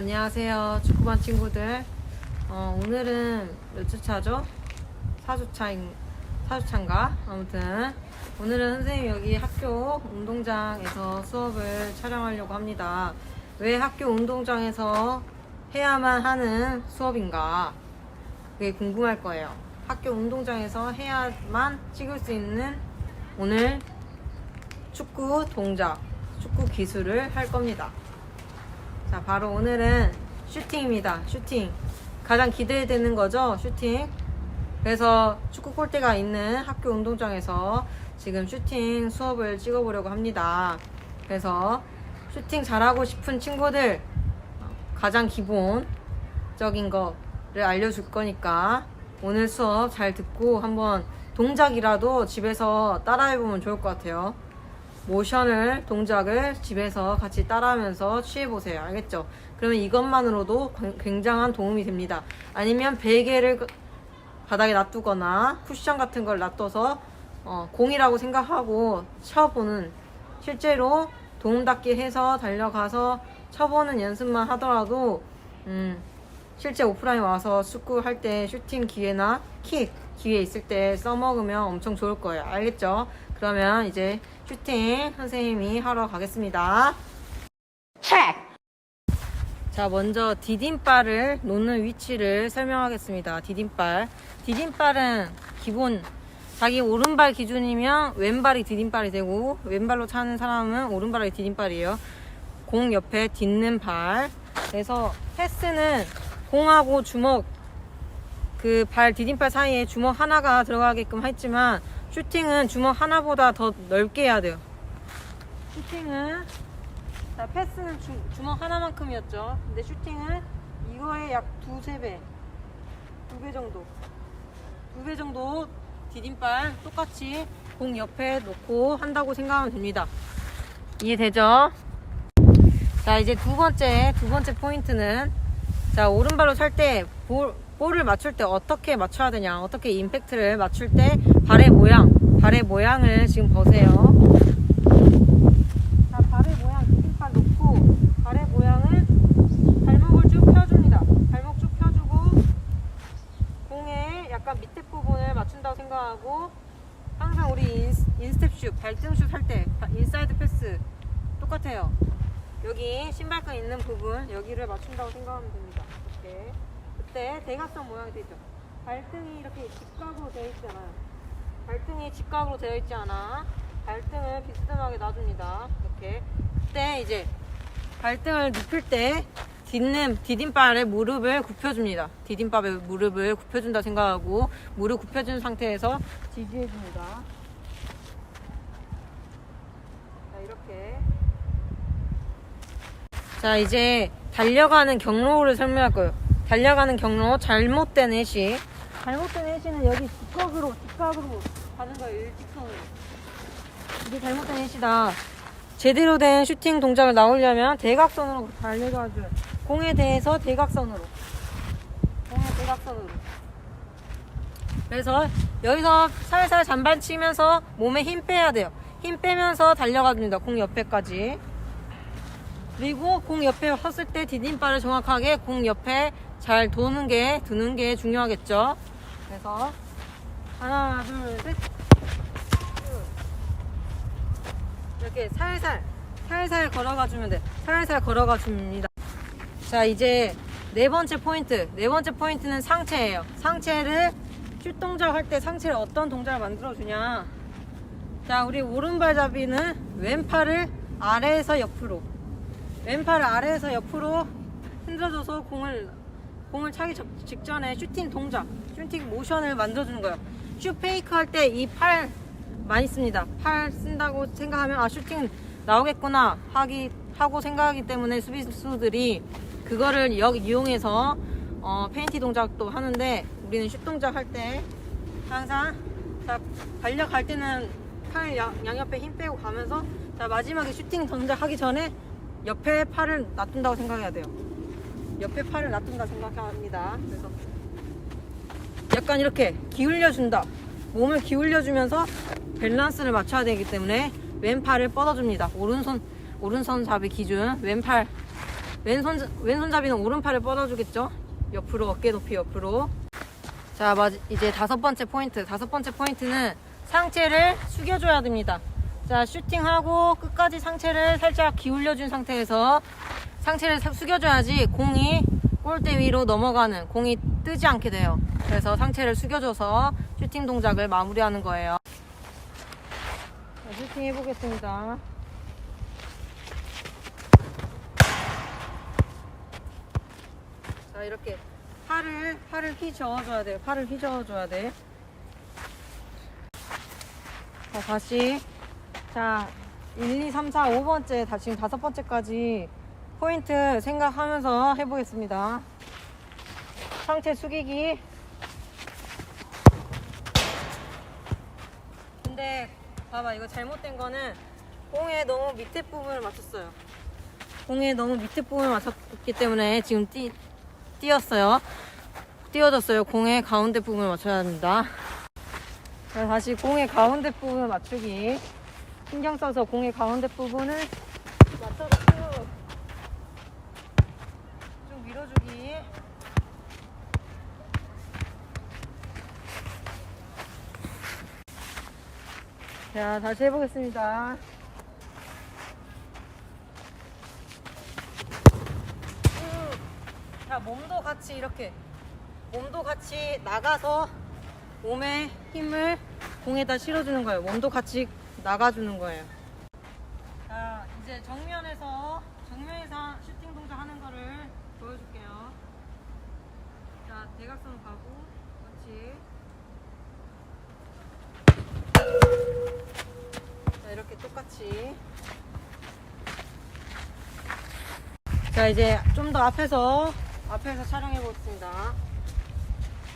안녕하세요. 축구반 친구들. 오늘은 몇 주차죠? 4주차인가? 아무튼 오늘은 선생님 여기 학교 운동장에서 수업을 촬영하려고 합니다. 왜 학교 운동장에서 해야만 하는 수업인가? 그게 궁금할 거예요. 학교 운동장에서 해야만 찍을 수 있는 오늘 축구 동작, 축구 기술을 할 겁니다. 자, 바로 오늘은 슈팅입니다. 슈팅. 가장 기대되는 거죠, 슈팅. 그래서 축구 골대가 있는 학교 운동장에서 지금 슈팅 수업을 찍어보려고 합니다. 그래서 슈팅 잘하고 싶은 친구들 가장 기본적인 거를 알려줄 거니까 오늘 수업 잘 듣고 한번 동작이라도 집에서 따라해보면 좋을 것 같아요. 모션을, 동작을 집에서 같이 따라하면서 취해보세요. 알겠죠? 그러면 이것만으로도 굉장한 도움이 됩니다. 아니면 베개를 바닥에 놔두거나 쿠션 같은 걸 놔둬서 공이라고 생각하고 쳐보는, 실제로 도움닫기 해서 달려가서 쳐보는 연습만 하더라도 실제 오프라인 와서 축구 할 때 슈팅 기회나 킥 기회 있을 때 써먹으면 엄청 좋을 거예요. 알겠죠? 그러면 이제 슈팅 선생님이 하러 가겠습니다. 자, 먼저 디딤발을 놓는 위치를 설명하겠습니다. 디딤발은 기본, 자기 오른발 기준이면 왼발이 디딤발이 되고, 왼발로 차는 사람은 오른발이 디딤발이에요. 공 옆에 딛는 발. 그래서 패스는 공하고 주먹, 그 발 디딤발 사이에 주먹 하나가 들어가게끔 했지만, 슈팅은 주먹 하나보다 더 넓게 해야 돼요. 슈팅은, 자, 패스는 주먹 하나만큼이었죠. 근데 슈팅은 이거의 약 두세 배, 2배 정도. 2배 정도 디딤발 똑같이 공 옆에 놓고 한다고 생각하면 됩니다. 이해되죠? 자, 이제 두 번째 포인트는, 자, 오른발로 찰 때 볼을 맞출 때 어떻게 맞춰야 되냐, 어떻게 임팩트를 맞출 때 발의 모양을 지금 보세요. 자, 발의 모양, 디딤발 놓고 발의 모양을 발목을 쭉 펴줍니다. 발목 쭉 펴주고 공의 약간 밑에 부분을 맞춘다고 생각하고, 항상 우리 인스텝 슛, 발등슛 할 때 인사이드 패스 똑같아요. 여기 신발끈 있는 부분, 여기를 맞춘다고 생각하면 됩니다. 이렇게. 그때 대각선 모양이 되죠. 발등이 이렇게 직각으로 되어 있잖아요. 발등이 직각으로 되어 있지 않아. 발등을 비스듬하게 놔줍니다. 이렇게. 그때 이제 발등을 눕힐 때 디딤발에 무릎을 굽혀줍니다. 디딤발에 무릎을 굽혀준다 생각하고 무릎 굽혀준 상태에서 지지해줍니다. 자, 이렇게. 자, 이제 달려가는 경로를 설명할 거예요. 달려가는 경로, 잘못된 해시. 잘못된 해시는 여기 직각으로 가는 거예요. 일직선으로. 이게 잘못된 해시다. 제대로 된 슈팅 동작을 나오려면 대각선으로 달려가줘요. 공에 대해서 대각선으로. 그래서 여기서 살살 잔발 치면서 몸에 힘 빼야 돼요. 힘 빼면서 달려갑니다. 공 옆에까지. 그리고 공 옆에 섰을 때 디딤발을 정확하게 공 옆에 잘 드는 게 중요하겠죠. 그래서 하나, 둘, 셋. 이렇게 살살 걸어가 주면 돼. 살살 걸어가 줍니다. 자, 이제 네 번째 포인트는 상체예요. 상체를 슛 동작 할 때 상체를 어떤 동작을 만들어 주냐. 자, 우리 오른발잡이는 왼팔을 아래에서 옆으로 흔들어줘서 공을 차기 직전에 슈팅 동작, 슈팅 모션을 만들어주는 거예요. 슛 페이크 할 때 이 팔 많이 씁니다. 팔 쓴다고 생각하면 슈팅 나오겠구나 하고 생각하기 때문에 수비수들이 그거를 이용해서 페인트 동작도 하는데, 우리는 슛 동작 할 때 항상, 자, 달려갈 때는 팔 양옆에 힘 빼고 가면서, 자, 마지막에 슈팅 동작 하기 전에 옆에 팔을 놔둔다고 생각해야 돼요. 옆에 팔을 놔둔다 생각합니다. 그래서 약간 이렇게 기울여준다. 몸을 기울여주면서 밸런스를 맞춰야 되기 때문에 왼팔을 뻗어줍니다. 오른손 잡이 기준 왼팔 왼손잡이는 오른팔을 뻗어주겠죠. 옆으로, 어깨 높이 옆으로. 자, 이제 다섯 번째 포인트는 상체를 숙여줘야 됩니다. 자, 슈팅하고 끝까지 상체를 살짝 기울여준 상태에서 상체를 숙여줘야지 공이 골대 위로 넘어가는, 공이 뜨지 않게 돼요. 그래서 상체를 숙여줘서 슈팅 동작을 마무리하는 거예요. 자, 슈팅 해보겠습니다. 자, 이렇게 팔을 휘저어줘야 돼요. 팔을 휘저어줘야 돼. 자, 다시. 자, 1, 2, 3, 4, 5번째, 지금 5번째까지 포인트 생각하면서 해보겠습니다. 상체 숙이기. 근데 봐봐, 이거 잘못된 거는 공에 너무 밑에 부분을 맞췄어요. 공에 너무 밑에 부분을 맞췄기 때문에 지금 띄어졌어요. 공의 가운데 부분을 맞춰야 합니다. 자, 다시 공의 가운데 부분을 맞추기. 신경 써서 공의 가운데 부분을 맞춰서 쭉 밀어주기. 자, 다시 해보겠습니다. 자, 몸도 같이 나가서 몸에 힘을 공에다 실어주는 거예요. 몸도 같이 나가주는 거예요. 자, 이제 정면에서 슈팅 동작 하는 거를 보여줄게요. 자, 대각선 가고, 그렇지. 자, 이렇게 똑같이. 자, 이제 좀 더 앞에서 촬영해 보겠습니다.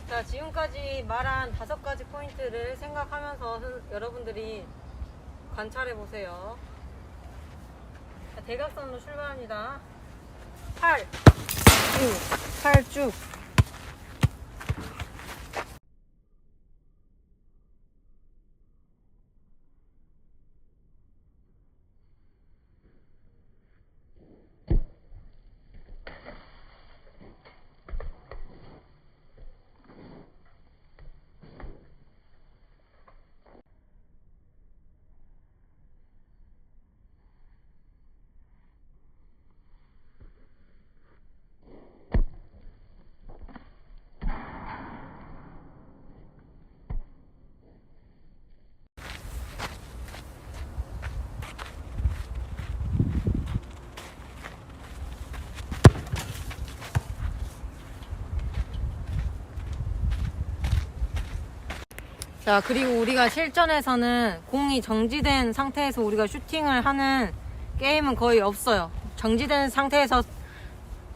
자, 지금까지 말한 5가지 포인트를 생각하면서 여러분들이 관찰해 보세요. 자, 대각선으로 출발합니다. 팔 쭉. 자, 그리고 우리가 실전에서는 공이 정지된 상태에서 우리가 슈팅을 하는 게임은 거의 없어요. 정지된 상태에서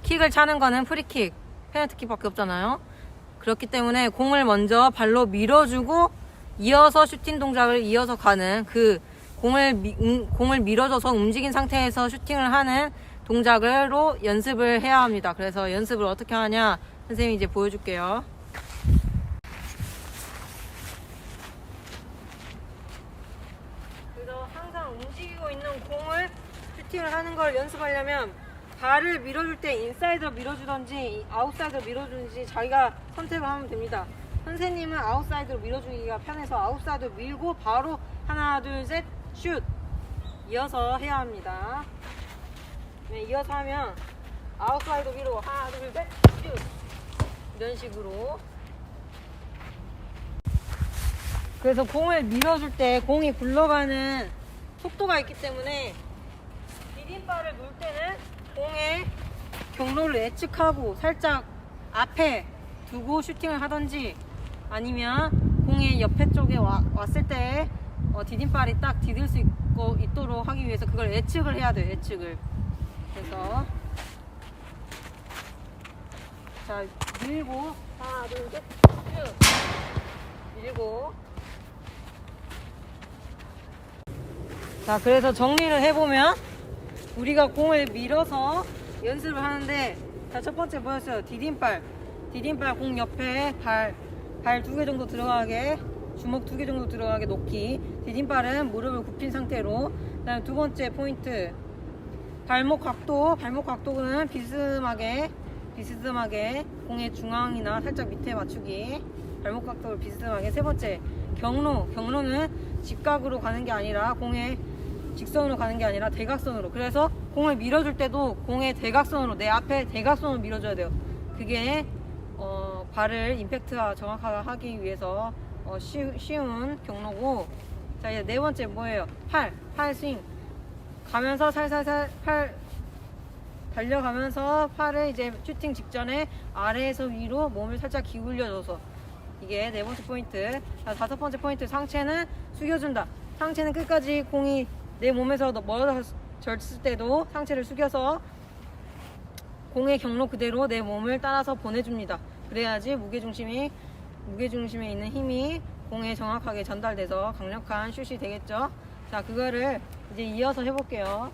킥을 차는 거는 프리킥, 페널티킥밖에 없잖아요. 그렇기 때문에 공을 먼저 발로 밀어주고 이어서 슈팅 동작을 이어서 가는, 그 공을 밀어줘서 움직인 상태에서 슈팅을 하는 동작으로 연습을 해야 합니다. 그래서 연습을 어떻게 하냐 선생님이 이제 보여줄게요. 항상 움직이고 있는 공을 슈팅을 하는 걸 연습하려면 발을 밀어줄 때 인사이드로 밀어주던지 아웃사이드로 밀어주든지 자기가 선택을 하면 됩니다. 선생님은 아웃사이드로 밀어주기가 편해서 아웃사이드로 밀고 바로 하나 둘 셋 슛 이어서 해야 합니다. 네, 이어서 하면 아웃사이드로 밀고 하나 둘 셋 슛 이런 식으로. 그래서 공을 밀어줄 때 공이 굴러가는 속도가 있기 때문에 디딤발을 놓을 때는 공의 경로를 예측하고 살짝 앞에 두고 슈팅을 하던지, 아니면 공의 옆에 쪽에 왔을 때 디딤발이 딱 디딜 수 있도록 하기 위해서 그걸 예측을 해야 돼요. 예측을. 그래서 자, 밀고 하나 둘 셋 슛 밀고. 자, 그래서 정리를 해보면 우리가 공을 밀어서 연습을 하는데, 자, 첫 번째 보였어요. 디딤발 공 옆에 발 2개 정도 들어가게, 주먹 2개 정도 들어가게 놓기. 디딤발은 무릎을 굽힌 상태로. 그 다음에 두 번째 포인트, 발목 각도는 비스듬하게 공의 중앙이나 살짝 밑에 맞추기. 발목 각도를 비스듬하게. 세 번째, 경로는 직각으로 가는 게 아니라 공의 직선으로 가는 게 아니라 대각선으로. 그래서 공을 밀어줄 때도 공의 대각선으로, 내 앞에 대각선으로 밀어줘야 돼요. 그게 발을 임팩트가 정확하게 하기 위해서 쉬운 경로고. 자, 이제 네 번째 뭐예요? 팔 스윙 가면서 살살살 달려가면서 팔을 이제 슈팅 직전에 아래에서 위로 몸을 살짝 기울여줘서. 이게 네 번째 포인트. 자, 다섯 번째 포인트, 상체는 숙여준다. 상체는 끝까지 공이 내 몸에서 멀어졌을 때도 상체를 숙여서 공의 경로 그대로 내 몸을 따라서 보내줍니다. 그래야지 무게중심에 있는 힘이 공에 정확하게 전달돼서 강력한 슛이 되겠죠. 자, 그거를 이제 이어서 해볼게요.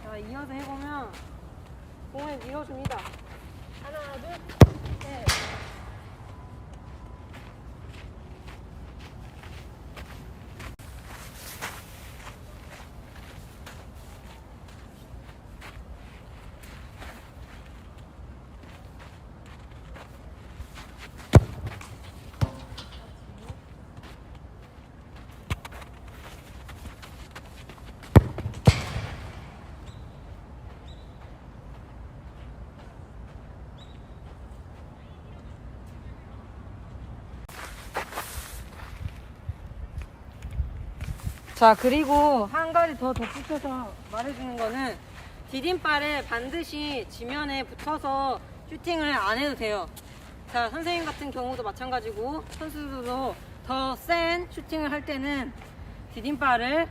자, 이어서 해보면 공을 밀어줍니다. 하나, 둘, 셋. 자, 그리고 한 가지 더 덧붙여서 말해주는 거는, 디딤발을 반드시 지면에 붙어서 슈팅을 안 해도 돼요. 자, 선생님 같은 경우도 마찬가지고 선수들도 더 센 슈팅을 할 때는 디딤발을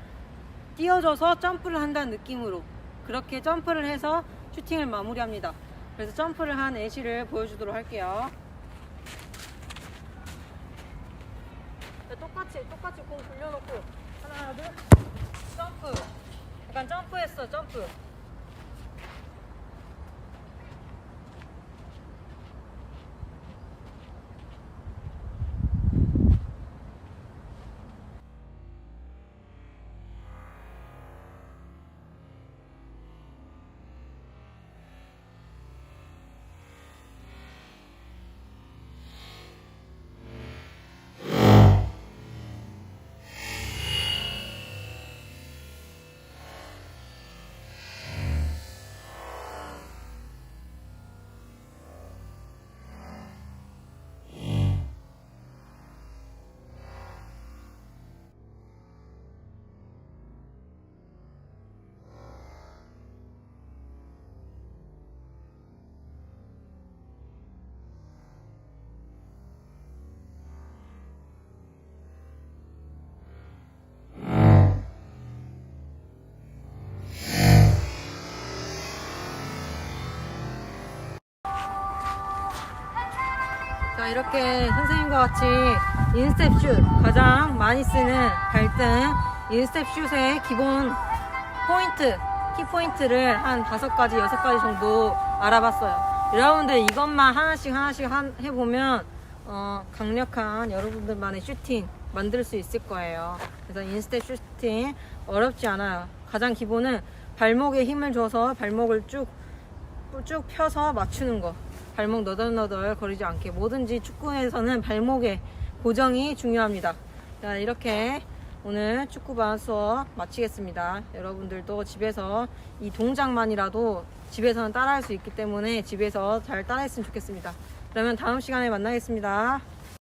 띄워줘서 점프를 한다는 느낌으로 그렇게 점프를 해서 슈팅을 마무리합니다. 그래서 점프를 한 예시를 보여주도록 할게요. 자, 똑같이 공 돌려놓고 하나, 둘, 점프. 약간 점프했어, 점프. 자, 이렇게 선생님과 같이 인스텝 슛, 가장 많이 쓰는 발등 인스텝 슛의 기본 포인트, 키포인트를 한 5가지, 6가지 정도 알아봤어요. 여러분들 이것만 하나씩 해보면 강력한 여러분들만의 슈팅 만들 수 있을 거예요. 그래서 인스텝 슈팅 어렵지 않아요. 가장 기본은 발목에 힘을 줘서 발목을 쭉 펴서 맞추는 거. 발목 너덜너덜 거리지 않게. 뭐든지 축구에서는 발목의 고정이 중요합니다. 자, 이렇게 오늘 축구반 수업 마치겠습니다. 여러분들도 집에서 이 동작만이라도 집에서는 따라할 수 있기 때문에 집에서 잘 따라했으면 좋겠습니다. 그러면 다음 시간에 만나겠습니다.